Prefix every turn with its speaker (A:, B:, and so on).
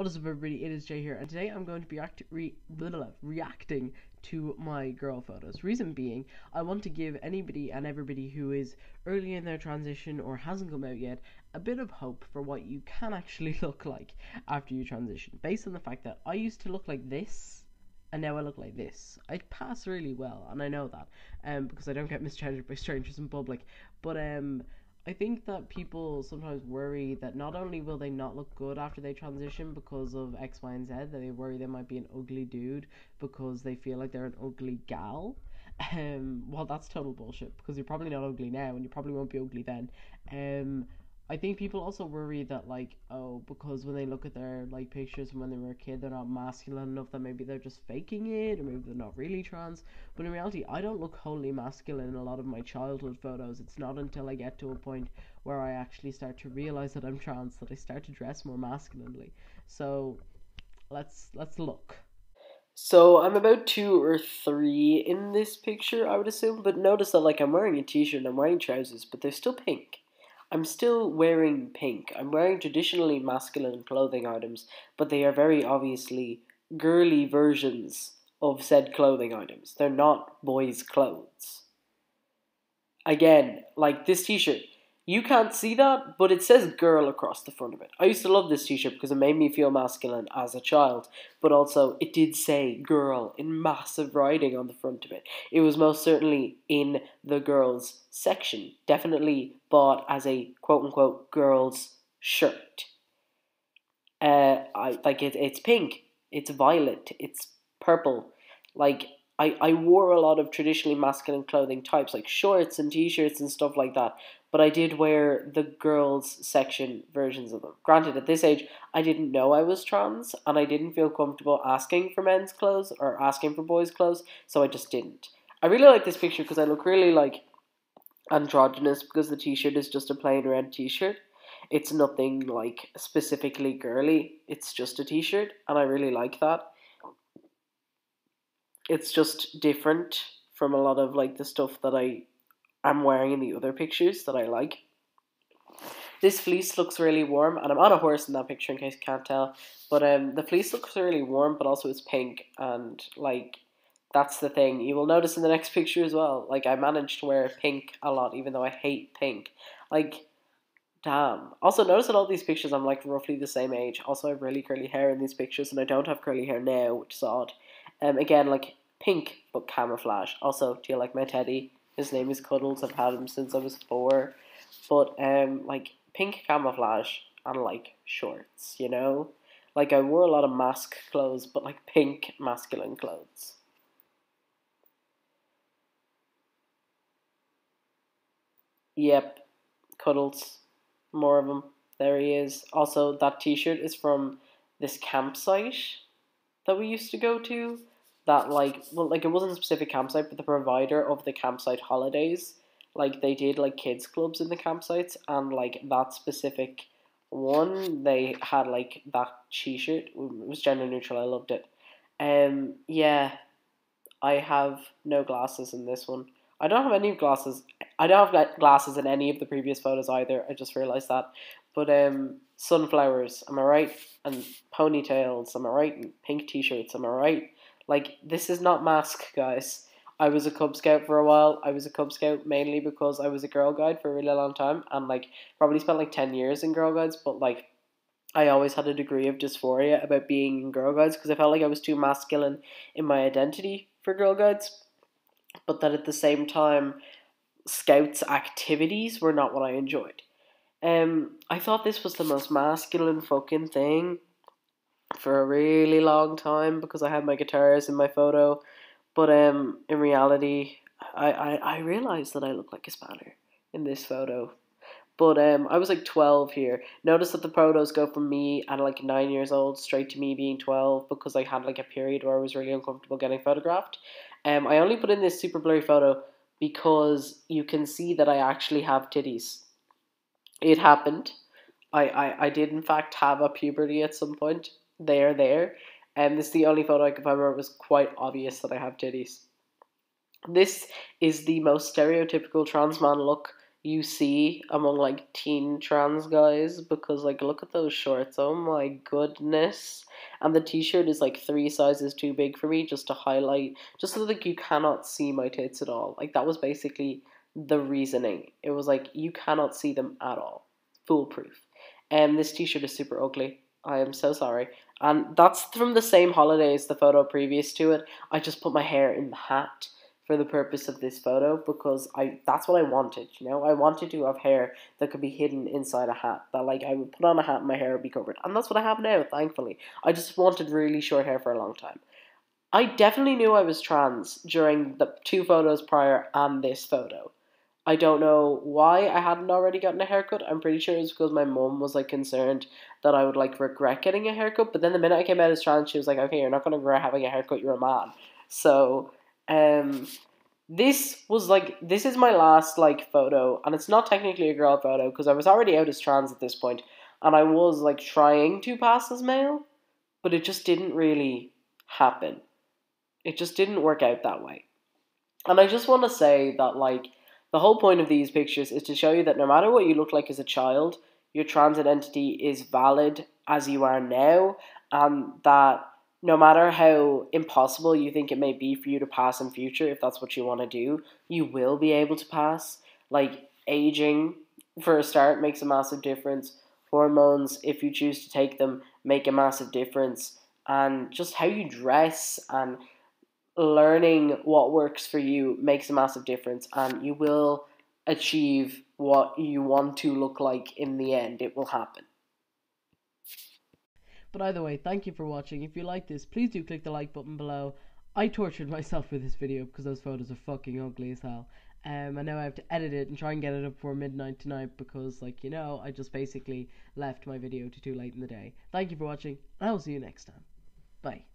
A: What is up, everybody? It is Jay here, and today I'm going to be reacting to my girl photos. Reason being, I want to give anybody and everybody who is early in their transition or hasn't come out yet a bit of hope for what you can actually look like after you transition. Based on the fact that I used to look like this, and now I look like this. I pass really well, and I know that, because I don't get misgendered by strangers in public. But I think that people sometimes worry that not only will they not look good after they transition because of X, Y, and Z, that they worry they might be an ugly dude because they feel like they're an ugly gal. Well, that's total bullshit because you're probably not ugly now and you probably won't be ugly then. I think people also worry that, like, oh, because when they look at their, like, pictures from when they were a kid, they're not masculine enough, that maybe they're just faking it, or maybe they're not really trans. But in reality, I don't look wholly masculine in a lot of my childhood photos. It's not until I get to a point where I actually start to realize that I'm trans that I start to dress more masculinely. So let's look. So I'm about 2 or 3 in this picture, I would assume, but notice that, like, I'm wearing a t-shirt and I'm wearing trousers, but they're still pink. I'm still wearing pink. I'm wearing traditionally masculine clothing items, but they are very obviously girly versions of said clothing items. They're not boys' clothes. Again, like this t-shirt, you can't see that, but it says girl across the front of it. I used to love this t-shirt because it made me feel masculine as a child, but also it did say girl in massive writing on the front of it. It was most certainly in the girls section, definitely bought as a quote-unquote girls shirt. It's pink, it's violet, it's purple. Like, I wore a lot of traditionally masculine clothing types, like shorts and t-shirts and stuff like that, but I did wear the girls section versions of them. Granted, at this age, I didn't know I was trans, and I didn't feel comfortable asking for men's clothes or asking for boys' clothes, so I just didn't. I really like this picture because I look really, like, androgynous because the t-shirt is just a plain red t-shirt. It's nothing, like, specifically girly. It's just a t-shirt, and I really like that. It's just different from a lot of, like, the stuff that I am wearing in the other pictures that I like. This fleece looks really warm, and I'm on a horse in that picture in case you can't tell. But the fleece looks really warm, but also it's pink, and, like, that's the thing. You will notice in the next picture as well, like, I managed to wear pink a lot, even though I hate pink. Like, damn. Also, notice in all these pictures I'm, like, roughly the same age. Also, I have really curly hair in these pictures, and I don't have curly hair now, which is odd. Again, like, pink, but camouflage. Also, do you like my teddy? His name is Cuddles. I've had him since I was 4. But, like, pink camouflage and, like, shorts, you know? Like, I wore a lot of mask clothes, but, like, pink masculine clothes. Yep, Cuddles. More of him. There he is. Also, that t-shirt is from this campsite that we used to go to. That, like, well, like, it wasn't a specific campsite, but the provider of the campsite holidays, like, they did, like, kids clubs in the campsites, and, like, that specific one, they had, like, that t-shirt. It was gender neutral. I loved it. Yeah, I have no glasses in this one. I don't have any glasses. I don't have glasses in any of the previous photos either. I just realized that. But sunflowers, am I right? And ponytails, am I right? And pink t-shirts, am I right? Like, this is not mask, guys. I was a Cub Scout for a while. I was a Cub Scout mainly because I was a Girl Guide for a really long time, and, like, probably spent, like, 10 years in Girl Guides, but, like, I always had a degree of dysphoria about being in Girl Guides because I felt like I was too masculine in my identity for Girl Guides, but that at the same time, Scouts activities were not what I enjoyed. I thought this was the most masculine fucking thing for a really long time because I had my guitars in my photo, but in reality, I realized that I look like a spanner in this photo. But I was like 12 here. Notice that the photos go from me at like 9 years old straight to me being 12 because I had like a period where I was really uncomfortable getting photographed. I only put in this super blurry photo because you can see that I actually have titties. It happened. I did in fact have a puberty at some point. They are there. And this is the only photo I could find where it was quite obvious that I have titties. This is the most stereotypical trans man look you see among like teen trans guys, because like look at those shorts. Oh my goodness. And the t-shirt is like 3 sizes too big for me, just to highlight, just so that you cannot see my tits at all. Like that was basically the reasoning. It was like you cannot see them at all. Foolproof. And this t-shirt is super ugly. I am so sorry. And that's from the same holiday as the photo previous to it. I just put my hair in the hat for the purpose of this photo, because that's what I wanted, you know? I wanted to have hair that could be hidden inside a hat, that like I would put on a hat and my hair would be covered. And that's what I have now, thankfully. I just wanted really short hair for a long time. I definitely knew I was trans during the 2 photos prior and this photo. I don't know why I hadn't already gotten a haircut. I'm pretty sure it's because my mum was like concerned that I would like regret getting a haircut. But then the minute I came out as trans, she was like, okay, you're not going to regret having a haircut, you're a man. So, this is my last like photo, and it's not technically a girl photo because I was already out as trans at this point, and I was like trying to pass as male, but it just didn't really happen. It just didn't work out that way. And I just want to say that, like, the whole point of these pictures is to show you that no matter what you look like as a child, your trans identity is valid as you are now, and that no matter how impossible you think it may be for you to pass in future, if that's what you want to do, you will be able to pass. Like, aging, for a start, makes a massive difference. Hormones, if you choose to take them, make a massive difference. And just how you dress and learning what works for you makes a massive difference, and you will achieve what you want to look like in the end. It will happen. But either way, thank you for watching. If you like this, please do click the like button below. I tortured myself with this video because those photos are fucking ugly as hell. And now I have to edit it and try and get it up before midnight tonight because, like, you know, I just basically left my video to too late in the day. Thank you for watching, and I will see you next time. Bye.